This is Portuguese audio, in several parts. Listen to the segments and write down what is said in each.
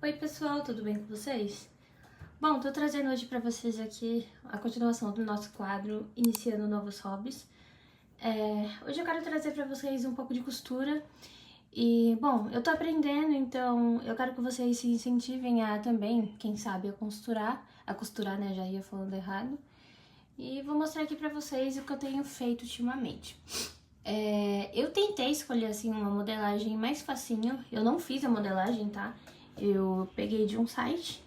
Oi pessoal, tudo bem com vocês? Bom, tô trazendo hoje pra vocês aqui a continuação do nosso quadro Iniciando Novos Hobbies. Hoje eu quero trazer pra vocês um pouco de costura e, bom, eu tô aprendendo, então eu quero que vocês se incentivem a também, quem sabe, a costurar, né, já ia falando errado. E vou mostrar aqui pra vocês o que eu tenho feito ultimamente. Eu tentei escolher, assim, uma modelagem mais facinho, eu não fiz a modelagem, tá? Eu peguei de um site,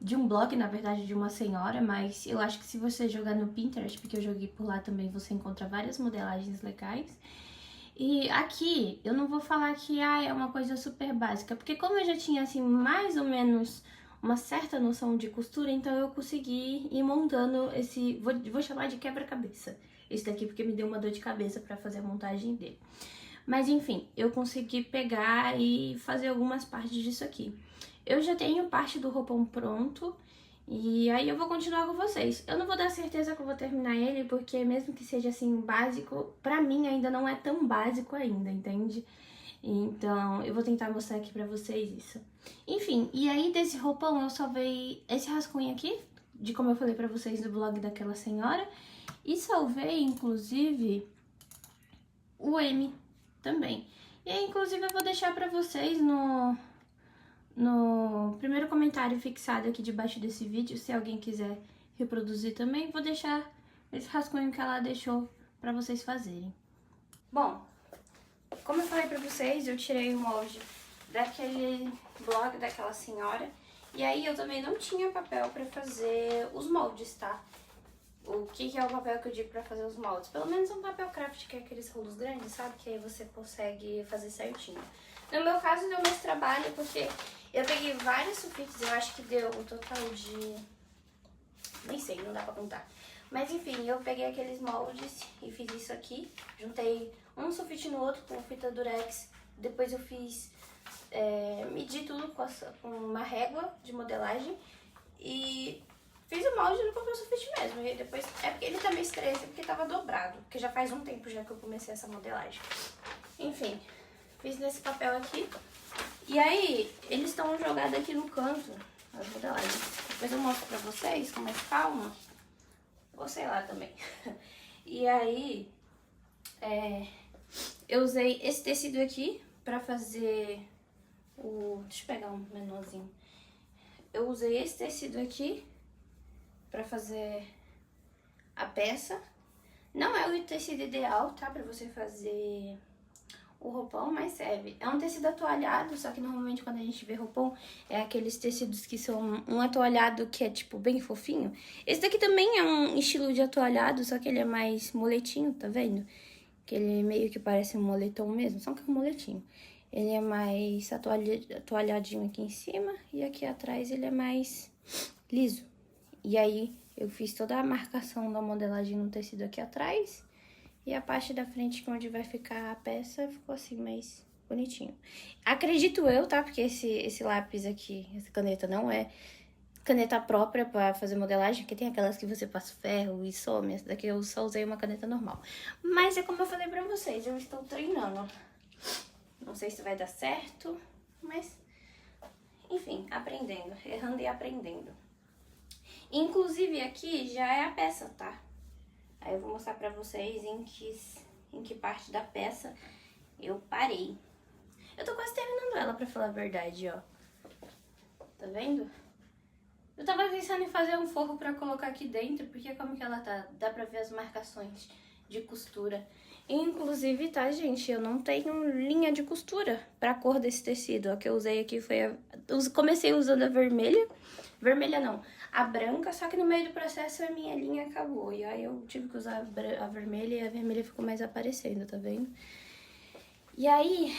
de um blog, na verdade, de uma senhora, mas eu acho que se você jogar no Pinterest, porque eu joguei por lá também, você encontra várias modelagens legais. E aqui, eu não vou falar que é uma coisa super básica, porque como eu já tinha, assim, mais ou menos uma certa noção de costura, então eu consegui ir montando esse, vou chamar de quebra-cabeça, esse daqui, porque me deu uma dor de cabeça pra fazer a montagem dele. Mas enfim, eu consegui pegar e fazer algumas partes disso aqui. Eu já tenho parte do roupão pronto e aí eu vou continuar com vocês. Eu não vou dar certeza que eu vou terminar ele, porque mesmo que seja assim básico, pra mim ainda não é tão básico ainda, entende? Então eu vou tentar mostrar aqui pra vocês isso. Enfim, e aí desse roupão eu salvei esse rascunho aqui, de como eu falei pra vocês no blog daquela senhora, e salvei inclusive o M também. E aí, inclusive, eu vou deixar pra vocês no primeiro comentário fixado aqui debaixo desse vídeo, se alguém quiser reproduzir também, vou deixar esse rascunho que ela deixou pra vocês fazerem. Bom, como eu falei pra vocês, eu tirei o molde daquele blog daquela senhora, e aí eu também não tinha papel pra fazer os moldes, tá? O que é o papel que eu digo pra fazer os moldes? Pelo menos um papel craft, que é aqueles rolos grandes, sabe? Que aí você consegue fazer certinho. No meu caso, deu mais trabalho, porque eu peguei vários sulfites, eu acho que deu um total de... nem sei, não dá pra contar. Mas enfim, eu peguei aqueles moldes e fiz isso aqui. Juntei um sulfite no outro com fita durex. Depois eu fiz... medi tudo com uma régua de modelagem. E... fiz o molde no papel sulfite mesmo, e depois... é porque ele tá meio estranho, porque tava dobrado, porque já faz um tempo já que eu comecei essa modelagem. Enfim, fiz nesse papel aqui. E aí, eles estão jogados aqui no canto, as modelagens. Depois eu mostro pra vocês com mais calma. Ou sei lá também. E aí, eu usei esse tecido aqui pra fazer o... deixa eu pegar um menorzinho. Eu usei esse tecido aqui pra fazer a peça. Não é o tecido ideal, tá? Pra você fazer o roupão, mas serve. É um tecido atoalhado, só que normalmente quando a gente vê roupão, é aqueles tecidos que são um atoalhado que é, tipo, bem fofinho. Esse daqui também é um estilo de atoalhado, só que ele é mais moletinho, tá vendo? Que ele meio que parece um moletom mesmo, só que é um moletinho. Ele é mais atoalhadinho aqui em cima e aqui atrás ele é mais liso. E aí eu fiz toda a marcação da modelagem no tecido aqui atrás. E a parte da frente, que é onde vai ficar a peça, ficou assim, mais bonitinho. Acredito eu, tá? Porque esse lápis aqui, essa caneta não é caneta própria pra fazer modelagem, porque tem aquelas que você passa ferro e some. Essa daqui eu só usei uma caneta normal. Mas é como eu falei pra vocês, eu estou treinando. Não sei se vai dar certo, mas... enfim, aprendendo. Errando e aprendendo. Inclusive aqui já é a peça, tá? Aí eu vou mostrar pra vocês em que parte da peça eu parei. Eu tô quase terminando ela, pra falar a verdade, ó. Tá vendo? Eu tava pensando em fazer um forro pra colocar aqui dentro, porque como que ela tá? Dá pra ver as marcações de costura. Inclusive, tá, gente? Eu não tenho linha de costura pra cor desse tecido. A que eu usei aqui foi a... comecei usando a vermelha. Vermelha não, a branca, só que no meio do processo a minha linha acabou. E aí eu tive que usar a vermelha e a vermelha ficou mais aparecendo, tá vendo? E aí,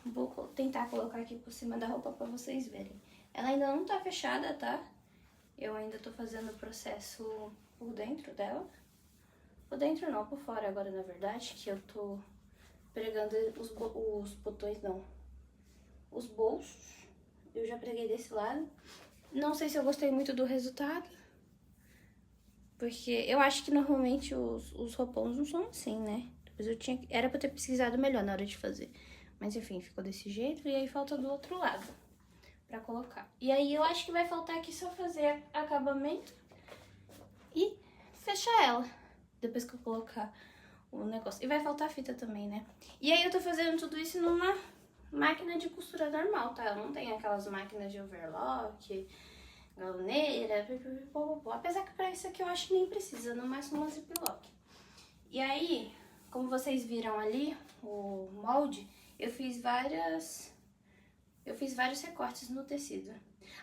vou tentar colocar aqui por cima da roupa pra vocês verem. Ela ainda não tá fechada, tá? Eu ainda tô fazendo o processo por dentro dela. Por dentro não, por fora agora, na verdade, que eu tô pregando os botões, não. Os bolsos, eu já preguei desse lado. Não sei se eu gostei muito do resultado, porque eu acho que normalmente os roupões não são assim, né? Depois era pra ter pesquisado melhor na hora de fazer. Mas enfim, ficou desse jeito e aí falta do outro lado pra colocar. E aí eu acho que vai faltar aqui só fazer acabamento e fechar ela, depois que eu colocar o negócio. E vai faltar fita também, né? E aí eu tô fazendo tudo isso numa máquina de costura normal, tá? Eu não tenho aquelas máquinas de overlock, galoneira, pipipipopopó. Apesar que pra isso aqui eu acho que nem precisa, no máximo uma ziplock. E aí, como vocês viram ali, o molde, eu fiz vários recortes no tecido.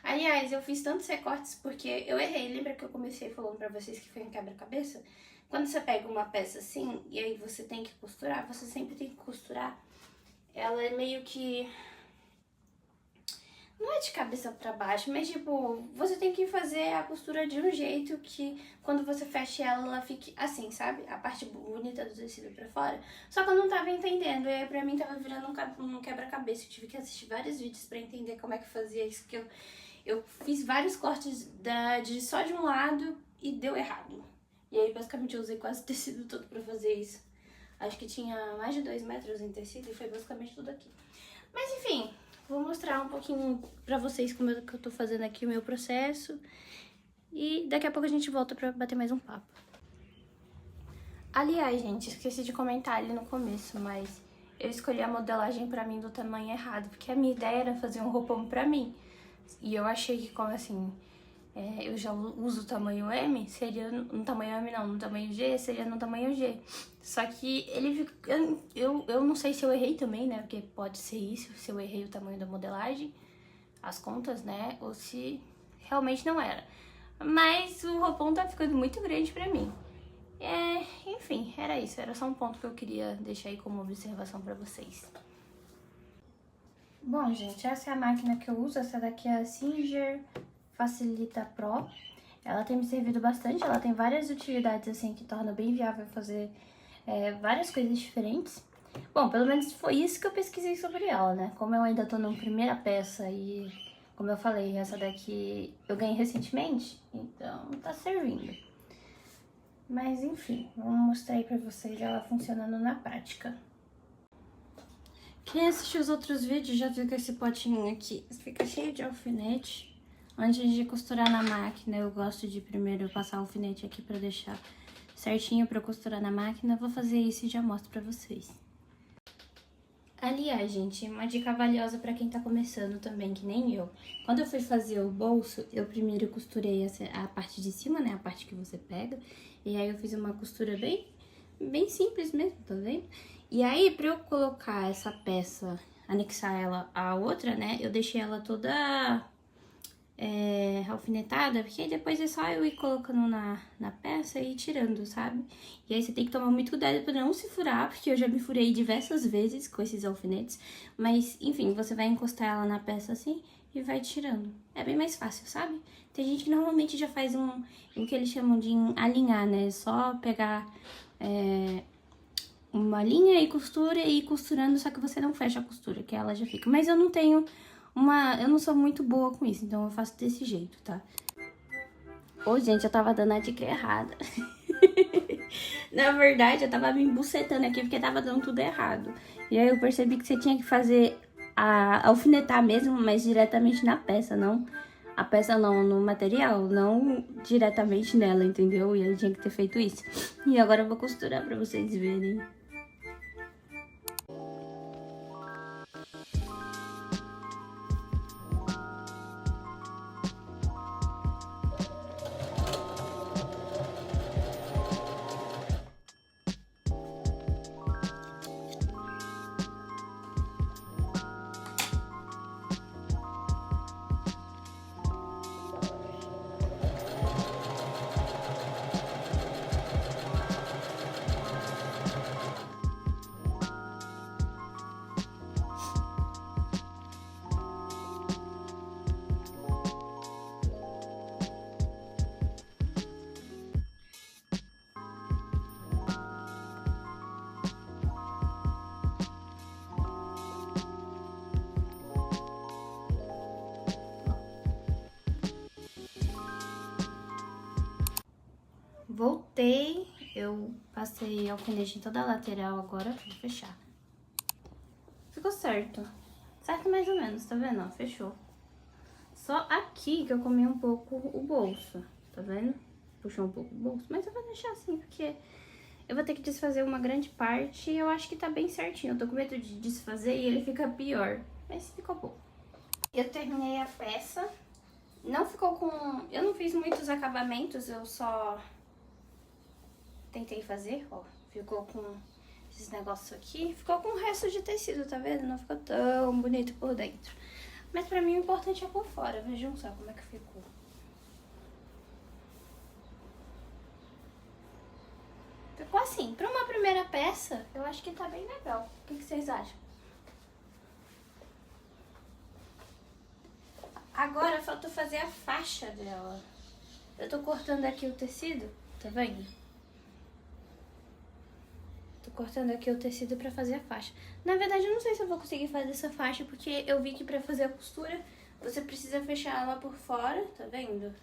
Aliás, eu fiz tantos recortes porque eu errei. Lembra que eu comecei falando pra vocês que foi um quebra-cabeça? Quando você pega uma peça assim, e aí você tem que costurar, você sempre tem que costurar. Ela é meio que... não é de cabeça pra baixo, mas tipo, você tem que fazer a costura de um jeito que quando você fecha ela fique assim, sabe? A parte bonita do tecido pra fora. Só que eu não tava entendendo, e aí pra mim tava virando um quebra-cabeça. Eu tive que assistir vários vídeos pra entender como é que fazia isso, que eu fiz vários cortes só de um lado e deu errado. E aí basicamente eu usei quase o tecido todo pra fazer isso. Acho que tinha mais de 2 metros em tecido e foi basicamente tudo aqui. Mas enfim, vou mostrar um pouquinho pra vocês como que eu tô fazendo aqui o meu processo. E daqui a pouco a gente volta pra bater mais um papo. Aliás, gente, esqueci de comentar ali no começo, mas eu escolhi a modelagem pra mim do tamanho errado, porque a minha ideia era fazer um roupão pra mim. E eu achei que como assim, eu já uso o tamanho M, seria no tamanho M não, no tamanho G, seria no tamanho G. Só que ele fica... eu não sei se eu errei também, né, porque pode ser isso, se eu errei o tamanho da modelagem, as contas, né, ou se realmente não era. Mas o roupão tá ficando muito grande pra mim. Enfim, era isso, era só um ponto que eu queria deixar aí como observação pra vocês. Bom, gente, essa é a máquina que eu uso, essa daqui é a Singer Facilita Pro. Ela tem me servido bastante, ela tem várias utilidades, assim, que torna bem viável fazer várias coisas diferentes. Bom, pelo menos foi isso que eu pesquisei sobre ela, né? Como eu ainda tô na primeira peça e, como eu falei, essa daqui eu ganhei recentemente, então tá servindo. Mas, enfim, vou mostrar aí pra vocês ela funcionando na prática. Quem assistiu os outros vídeos já viu que esse potinho aqui fica cheio de alfinete. Antes de costurar na máquina, eu gosto de primeiro passar o alfinete aqui pra deixar certinho pra costurar na máquina. Vou fazer isso e já mostro pra vocês. Aliás, gente, uma dica valiosa pra quem tá começando também, que nem eu. Quando eu fui fazer o bolso, eu primeiro costurei a parte de cima, né, a parte que você pega. E aí eu fiz uma costura bem simples mesmo, tá vendo? E aí, pra eu colocar essa peça, anexar ela à outra, né, eu deixei ela toda alfinetada, porque aí depois é só eu ir colocando na peça e ir tirando, sabe? E aí você tem que tomar muito cuidado pra não se furar, porque eu já me furei diversas vezes com esses alfinetes. Mas, enfim, você vai encostar ela na peça assim e vai tirando. É bem mais fácil, sabe? Tem gente que normalmente já faz o que eles chamam de alinhar, né? Só pegar uma linha e costura e ir costurando, só que você não fecha a costura, que ela já fica. Mas eu não tenho eu não sou muito boa com isso, então eu faço desse jeito, tá? Ô, gente, eu tava dando a dica errada. Na verdade, eu tava me embucetando aqui porque tava dando tudo errado. E aí eu percebi que você tinha que fazer alfinetar mesmo, mas diretamente na peça, não... A peça não, no material, não diretamente nela, entendeu? E aí tinha que ter feito isso. E agora eu vou costurar pra vocês verem. Voltei, eu passei alfinete em toda a lateral agora, vou fechar. Ficou certo. Certo mais ou menos, tá vendo? Ó, fechou. Só aqui que eu comi um pouco o bolso, tá vendo? Puxou um pouco o bolso, mas eu vou deixar assim, porque eu vou ter que desfazer uma grande parte e eu acho que tá bem certinho. Eu tô com medo de desfazer e ele fica pior, mas ficou bom. Eu terminei a peça, não ficou com... Eu não fiz muitos acabamentos, eu só tentei fazer, ó. Ficou com esses negócios aqui, ficou com o resto de tecido, tá vendo? Não ficou tão bonito por dentro. Mas pra mim o importante é por fora, vejam só como é que ficou. Ficou assim, pra uma primeira peça, eu acho que tá bem legal. O que vocês acham? Agora falta fazer a faixa dela. Eu tô cortando aqui o tecido, tá vendo? Tô cortando aqui o tecido pra fazer a faixa. Na verdade, eu não sei se eu vou conseguir fazer essa faixa, porque eu vi que pra fazer a costura, você precisa fechar ela por fora, tá vendo?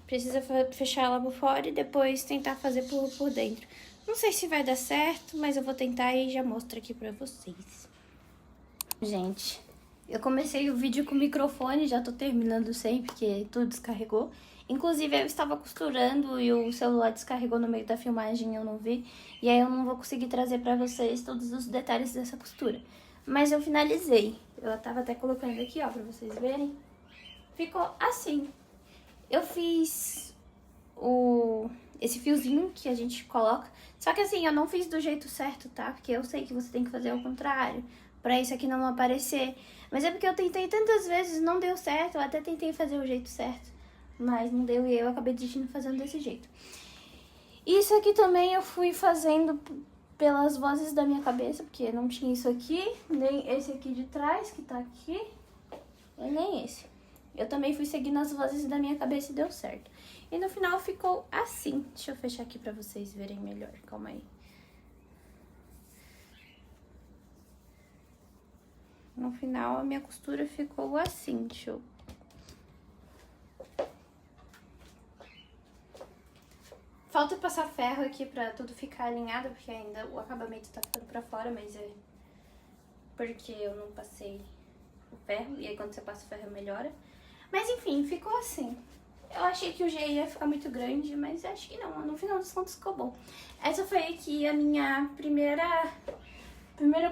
Precisa fechar ela por fora e depois tentar fazer por dentro. Não sei se vai dar certo, mas eu vou tentar e já mostro aqui pra vocês. Gente, eu comecei o vídeo com o microfone, já tô terminando sem, porque tudo descarregou. Inclusive, eu estava costurando e o celular descarregou no meio da filmagem, eu não vi. E aí eu não vou conseguir trazer pra vocês todos os detalhes dessa costura. Mas eu finalizei. Eu tava até colocando aqui, ó, pra vocês verem. Ficou assim. Eu fiz esse fiozinho que a gente coloca. Só que assim, eu não fiz do jeito certo, tá? Porque eu sei que você tem que fazer ao contrário, pra isso aqui não aparecer. Mas é porque eu tentei tantas vezes, não deu certo. Eu até tentei fazer o jeito certo, mas não deu e eu acabei desistindo fazendo desse jeito. Isso aqui também eu fui fazendo pelas vozes da minha cabeça, porque não tinha isso aqui, nem esse aqui de trás, que tá aqui, e nem esse. Eu também fui seguindo as vozes da minha cabeça e deu certo. E no final ficou assim. Deixa eu fechar aqui pra vocês verem melhor. Calma aí. No final a minha costura ficou assim. Deixa eu... Falta passar ferro aqui pra tudo ficar alinhado, porque ainda o acabamento tá ficando pra fora, mas é porque eu não passei o ferro. E aí quando você passa o ferro melhora. Mas enfim, ficou assim. Eu achei que o G ia ficar muito grande, mas acho que não. No final dos contos ficou bom. Essa foi aqui a minha primeira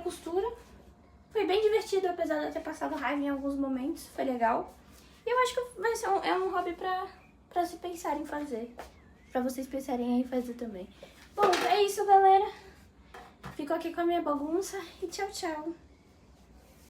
costura. Foi bem divertido, apesar de eu ter passado raiva em alguns momentos. Foi legal. E eu acho que vai ser um hobby pra se pensar em fazer. Pra vocês pensarem em fazer também. Bom, é isso, galera. Fico aqui com a minha bagunça e tchau, tchau.